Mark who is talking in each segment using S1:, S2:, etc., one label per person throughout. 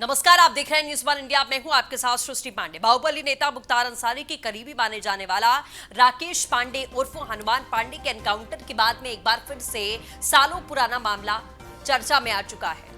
S1: नमस्कार, आप देख रहे हैं न्यूज़ वन इंडिया। मैं हूं आपके साथ सृष्टि पांडे। बाहुबली नेता मुख्तार अंसारी की करीबी माने जाने वाला राकेश पांडे उर्फ हनुमान पांडे के एनकाउंटर के बाद में एक बार फिर से सालों पुराना मामला चर्चा में आ चुका है।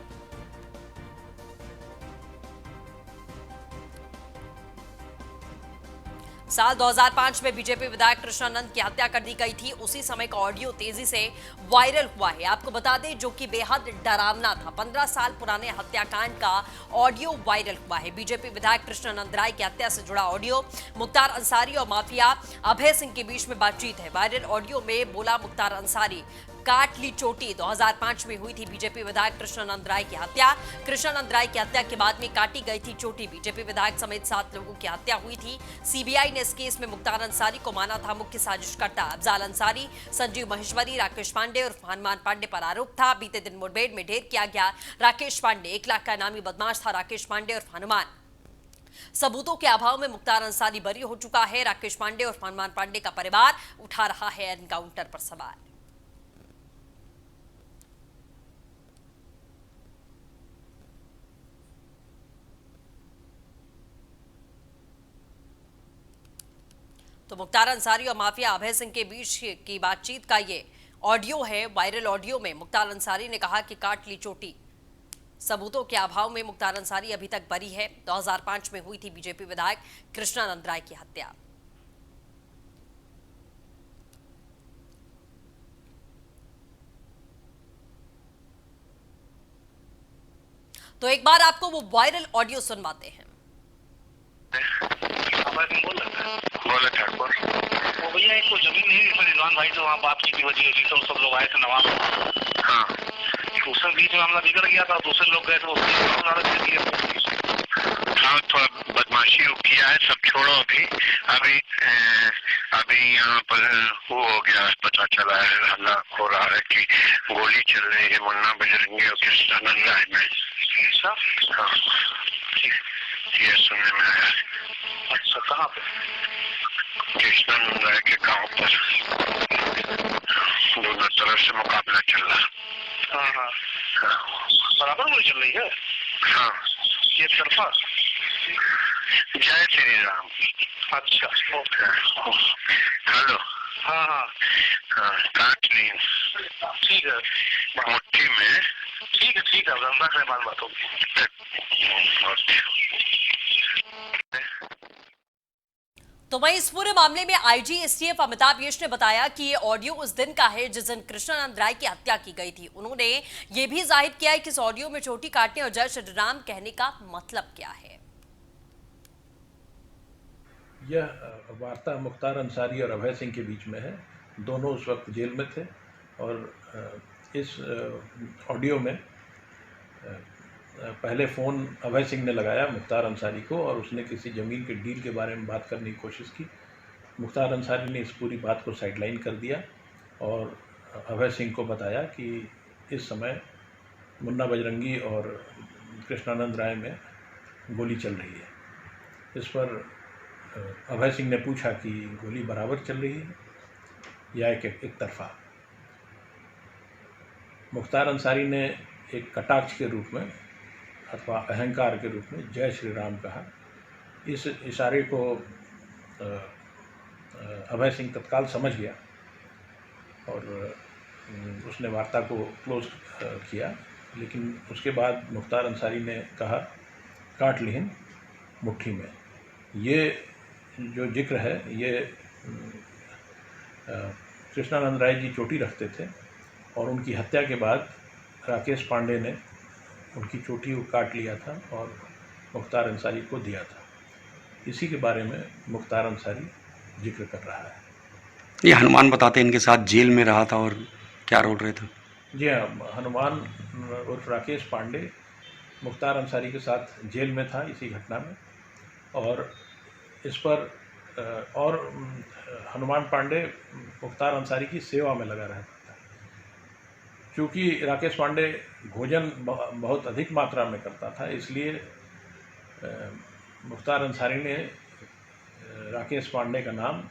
S1: साल 2005 में बीजेपी विधायक कृष्णानंद की हत्या कर दी गई थी। उसी समय का ऑडियो तेजी से वायरल हुआ है। आपको बता दें, जो कि बेहद डरावना था। 15 साल पुराने हत्याकांड का ऑडियो वायरल हुआ है। बीजेपी विधायक कृष्णानंद राय की हत्या से जुड़ा ऑडियो। मुख्तार अंसारी और माफिया अभय सिंह के बीच में बातचीत है। वायरल ऑडियो में बोला मुख्तार अंसारी, काट ली चोटी। 2005 में हुई थी बीजेपी विधायक कृष्णानंद राय की हत्या। कृष्णानंद राय की हत्या के बाद में काटी गई थी चोटी। बीजेपी विधायक समेत 7 लोगों की हत्या हुई थी। सीबीआई ने इस केस में मुख्तार अंसारी को माना था मुख्य साजिशकर्ता। अफजाल अंसारी, संजीव महेश्वरी, राकेश पांडे और हनुमान पांडे पर आरोप था। बीते दिन मुठभेड़ में ढेर किया गया राकेश पांडे। 1 लाख का इनामी बदमाश था राकेश पांडे और हनुमान। सबूतों के अभाव में मुख्तार अंसारी बरी हो चुका है। राकेश पांडे और हनुमान पांडे का परिवार उठा रहा है एनकाउंटर पर सवाल। तो मुख्तार अंसारी और माफिया अभय सिंह के बीच की बातचीत का ये ऑडियो है। वायरल ऑडियो में मुख्तार अंसारी ने कहा कि काट ली चोटी। सबूतों के अभाव में मुख्तार अंसारी अभी तक बरी है। 2005 में हुई थी बीजेपी विधायक कृष्णानंद राय की हत्या। तो एक बार आपको वो वायरल ऑडियो सुनवाते हैं।
S2: बोले ठाकुर, वो भैया एक तो जमीन नहीं इसमें रिजवान भाई से वहाँ बातचीत की वजह हुई तो सब लोग आए थे नवाब। हाँ, उसमें बीच में मामला बिगड़ गया था। दूसरे लोग गए थे, वो दे दिए। हाँ, थोड़ा बदमाशी किया है, सब छोड़ो अभी। अभी अभी यहाँ पर वो हो गया, पता चला है, हल्ला हो रहा है कि गोली चल रही है मुन्ना बजरंगी और कृष्णानंद राय में। अच्छा, हाँ, ये सुनने में आया। अच्छा, कहाँ पे? कृष्णानंद राय के गांव पर दोनों तरफ से मुकाबला चल रहा। हाँ हाँ हाँ, बराबर गोली चल रही है। हाँ, ये तरफा। जय श्री राम। अच्छा, ओके। हेलो। हाँ हाँ हाँ, काट ली। ठीक है, मुट्ठी में। ठीक है ठीक है, रख रहे बात होगी।
S1: तो वहीं इस पूरे मामले में आईजी एसटीएफ अमिताभ यश ने बताया कि ये ऑडियो उस दिन का है जिस दिन कृष्णानंद राय की हत्या की गई थी। उन्होंने ये भी जाहिर किया है कि इस ऑडियो में चोटी काटने और जय श्री राम कहने का मतलब क्या है।
S3: यह वार्ता मुख्तार अंसारी और अभय सिंह के बीच में है। दोनों उस वक्त जेल में थे और इस ऑडियो में पहले फ़ोन अभय सिंह ने लगाया मुख्तार अंसारी को और उसने किसी ज़मीन के डील के बारे में बात करने की कोशिश की। मुख्तार अंसारी ने इस पूरी बात को साइडलाइन कर दिया और अभय सिंह को बताया कि इस समय मुन्ना बजरंगी और कृष्णानंद राय में गोली चल रही है। इस पर अभय सिंह ने पूछा कि गोली बराबर चल रही है या एक तरफा। मुख्तार अंसारी ने एक कटाक्ष के रूप में अथवा अहंकार के रूप में जय श्री राम कहा। इस इशारे को अभय सिंह तत्काल समझ गया और उसने वार्ता को क्लोज किया। लेकिन उसके बाद मुख्तार अंसारी ने कहा, काट लिहिन मुट्ठी में। ये जो जिक्र है ये कृष्णानंद राय जी चोटी रखते थे और उनकी हत्या के बाद राकेश पांडे ने उनकी चोटी को काट लिया था और मुख्तार अंसारी को दिया था। इसी के बारे में मुख्तार अंसारी जिक्र कर रहा है।
S4: ये हनुमान बताते इनके साथ जेल में रहा था और क्या रोल रहे थे?
S3: जी हाँ, हनुमान उर्फ राकेश पांडे मुख्तार अंसारी के साथ जेल में था इसी घटना में। और इस पर और हनुमान पांडे मुख्तार अंसारी की सेवा में लगा रहता था। क्योंकि राकेश पांडे भोजन बहुत अधिक मात्रा में करता था, इसलिए मुख्तार अंसारी ने राकेश पांडे का नाम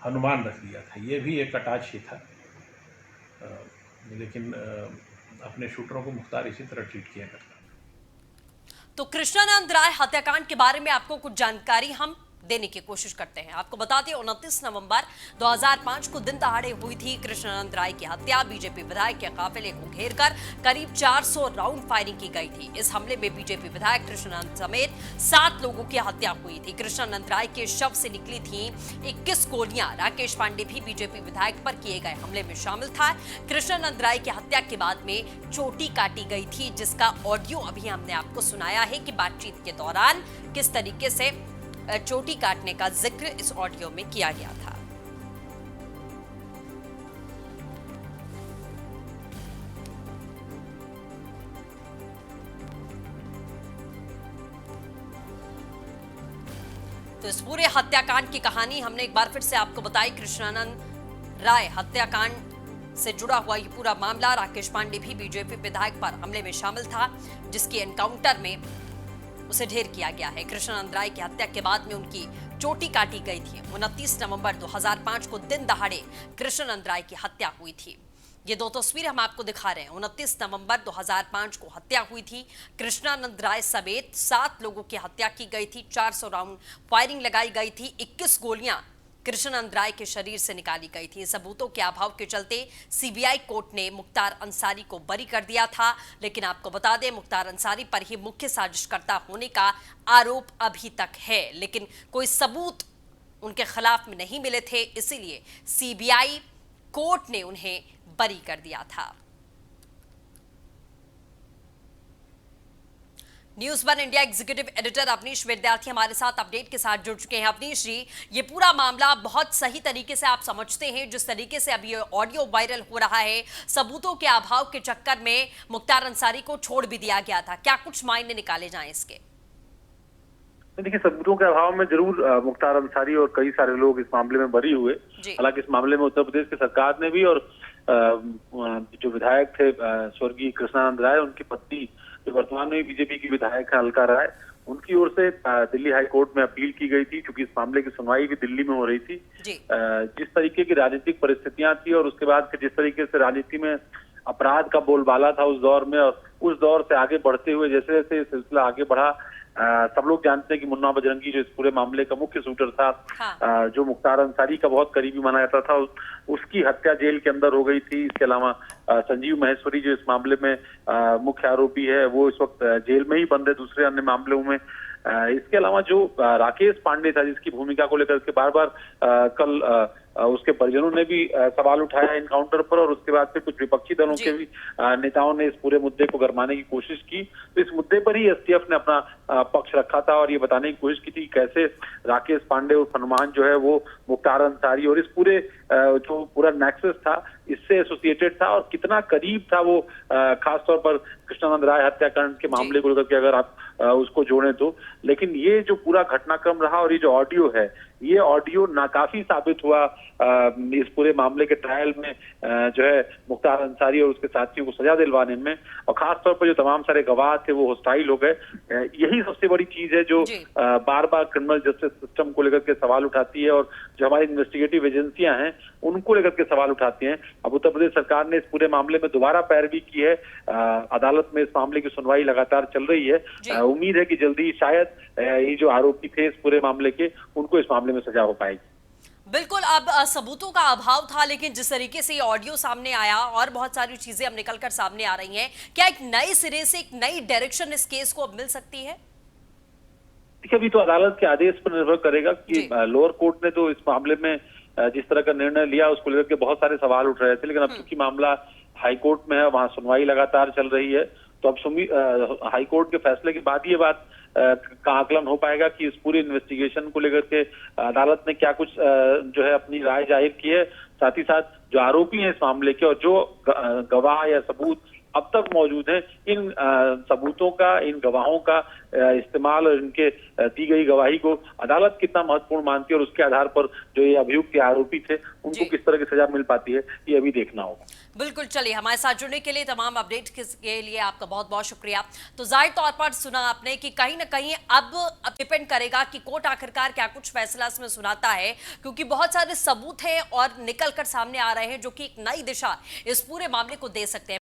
S3: हनुमान रख दिया था। ये भी एक कटाक्ष ही था, लेकिन अपने शूटरों को मुख्तार इसी तरह ट्रीट किया करता।
S1: तो कृष्णानंद राय हत्याकांड के बारे में आपको कुछ जानकारी हम देने की कोशिश करते हैं। आपको बता दें 29 नवंबर 2005 को दिन दहाड़े हुई थी कृष्णानंद राय की हत्या। बीजेपी विधायक के काफिले को घेरकर करीब 400 राउंड फायरिंग की गई थी। इस हमले में बीजेपी विधायक कृष्णानंद समेत 7 लोगों की हत्या हुई थी। कृष्णानंद राय के शव से निकली थी 21 गोलियां। राकेश पांडे भी बीजेपी विधायक पर किए गए हमले में शामिल था। कृष्णानंद राय की हत्या के बाद में चोटी काटी गई थी, जिसका ऑडियो अभी हमने आपको सुनाया है कि बातचीत के दौरान किस तरीके से चोटी काटने का जिक्र इस ऑडियो में किया गया था। तो इस पूरे हत्याकांड की कहानी हमने एक बार फिर से आपको बताई। कृष्णानंद राय हत्याकांड से जुड़ा हुआ ये पूरा मामला। राकेश पांडे भी बीजेपी विधायक पर हमले में शामिल था, जिसकी एनकाउंटर में उसे ढेर किया गया है। कृष्णानंद राय की हत्या के बाद में उनकी चोटी काटी गई थी। 29 नवंबर 2005 को दिन दहाड़े कृष्णानंद राय की हत्या हुई थी। ये 2 तस्वीरें हम आपको दिखा रहे हैं। 29 नवंबर 2005 को हत्या हुई थी। कृष्णानंद राय समेत 7 लोगों की हत्या की गई थी। 400 राउंड फायरिंग लगाई गई थी। 21 गोलियां कृष्णानंद राय के शरीर से निकाली गई थी। सबूतों के अभाव के चलते सीबीआई कोर्ट ने मुख्तार अंसारी को बरी कर दिया था, लेकिन आपको बता दें मुख्तार अंसारी पर ही मुख्य साजिशकर्ता होने का आरोप अभी तक है, लेकिन कोई सबूत उनके खिलाफ में नहीं मिले थे, इसीलिए सीबीआई कोर्ट ने उन्हें बरी कर दिया था। News one India executive editor Avnish Vidyarthi हमारे साथ अपडेट के साथ जुड़ चुके हैं। अवनीश जी, ये पूरा मामला बहुत सही तरीके से आप समझते हैं, जिस तरीके से अभी ऑडियो वायरल हो रहा है, सबूतों के अभाव के चक्कर में मुख्तार अंसारी को छोड़ भी दिया गया था, क्या कुछ मायने निकाले जाएं इसके?
S5: देखिए, सबूतों के अभाव में जरूर मुख्तार अंसारी और कई सारे लोग इस मामले में बरी हुए। हालांकि इस मामले में उत्तर प्रदेश की सरकार ने भी और जो विधायक थे स्वर्गीय कृष्णानंद राय, उनकी पत्नी जो वर्तमान में बीजेपी की विधायक है अलका राय, उनकी ओर से दिल्ली हाई कोर्ट में अपील की गई थी, क्योंकि इस मामले की सुनवाई भी दिल्ली में हो रही थी। जिस तरीके की राजनीतिक परिस्थितियां थी और उसके बाद फिर जिस तरीके से राजनीति में अपराध का बोलबाला था उस दौर में, और उस दौर से आगे बढ़ते हुए जैसे जैसे सिलसिला आगे बढ़ा, सब लोग जानते हैं कि मुन्ना बजरंगी जो इस पूरे मामले का मुख्य शूटर था, जो मुख्तार अंसारी का बहुत करीबी माना जाता था, उसकी हत्या जेल के अंदर हो गई थी। इसके अलावा संजीव महेश्वरी जो इस मामले में मुख्य आरोपी है, वो इस वक्त जेल में ही बंद है दूसरे अन्य मामलों में। इसके अलावा जो राकेश पांडे था, जिसकी भूमिका को लेकर के बार बार कल उसके परिजनों ने भी सवाल उठाया एनकाउंटर पर, और उसके बाद फिर कुछ विपक्षी दलों के भी नेताओं ने इस पूरे मुद्दे को गरमाने की कोशिश की। तो इस मुद्दे पर ही एसटीएफ ने अपना पक्ष रखा था और ये बताने की कोशिश की थी कैसे राकेश पांडे और हनुमान जो है वो मुख्तार अंसारी और इस पूरे जो पूरा नेक्सस था इससे एसोसिएटेड था, और कितना करीब था वो, खासतौर पर कृष्णानंद राय हत्याकांड के मामले को लेकर के अगर आप उसको जोड़ें तो। लेकिन ये जो पूरा घटनाक्रम रहा और ये जो ऑडियो है, ये ऑडियो नाकाफी साबित हुआ इस पूरे मामले के ट्रायल में जो है मुख्तार अंसारी और उसके साथियों को सजा दिलवाने में, और खासतौर पर जो तमाम सारे गवाह थे वो हॉस्टाइल हो गए। यही सबसे बड़ी चीज है जो बार बार क्रिमिनल जस्टिस सिस्टम को लेकर के सवाल उठाती है, और जो हमारी इन्वेस्टिगेटिव एजेंसियां हैं उनको लेकर के सवाल उठाती हैं। अब उत्तर प्रदेश सरकार ने इस पूरे मामले में दोबारा पैरवी की है। अदालत में इस मामले की सुनवाई लगातार चल रही है। उम्मीद है कि जल्दी शायद ये जो आरोपी थे इस पूरे मामले के, उनको इस मामले में सजा हो पाएगी।
S1: बिल्कुल, अब सबूतों का अभाव था, लेकिन जिस तरीके से ये ऑडियो सामने आया और बहुत सारी चीजें अब निकलकर सामने आ रही हैं, क्या एक नए सिरे से एक नई डायरेक्शन इस केस को अब मिल सकती है?
S5: देखिए, अभी तो अदालत के आदेश पर निर्भर करेगा कि लोअर कोर्ट ने तो इस मामले में जिस तरह का निर्णय लिया उसको लेकर के बहुत सारे सवाल उठ रहे थे, लेकिन अब चूंकि मामला हाई कोर्ट में है, वहां सुनवाई लगातार चल रही है, तो अब हाई कोर्ट के फैसले के बाद ये बात का आकलन हो पाएगा कि इस पूरी इन्वेस्टिगेशन को लेकर के अदालत ने क्या कुछ जो है अपनी राय जाहिर की है। साथ ही साथ जो आरोपी हैं इस मामले के और जो गवाह या सबूत अब तक मौजूद हैं, इन सबूतों का, इन गवाहों का इस्तेमाल और इनके दी गई गवाही को अदालत कितना महत्वपूर्ण मानती है, और उसके आधार पर जो ये अभियुक्त या आरोपी थे उनको किस तरह की सजा मिल पाती है, ये अभी देखना होगा।
S1: बिल्कुल, चलिए, हमारे साथ जुड़ने के लिए, तमाम अपडेट के लिए आपका बहुत बहुत शुक्रिया। तो जाहिर तौर पर सुना आपने कि कहीं ना कहीं अब डिपेंड करेगा कि कोर्ट आखिरकार क्या कुछ फैसला इसमें सुनाता है, क्योंकि बहुत सारे सबूत हैं और निकल कर सामने आ रहे हैं जो कि एक नई दिशा इस पूरे मामले को दे सकते हैं।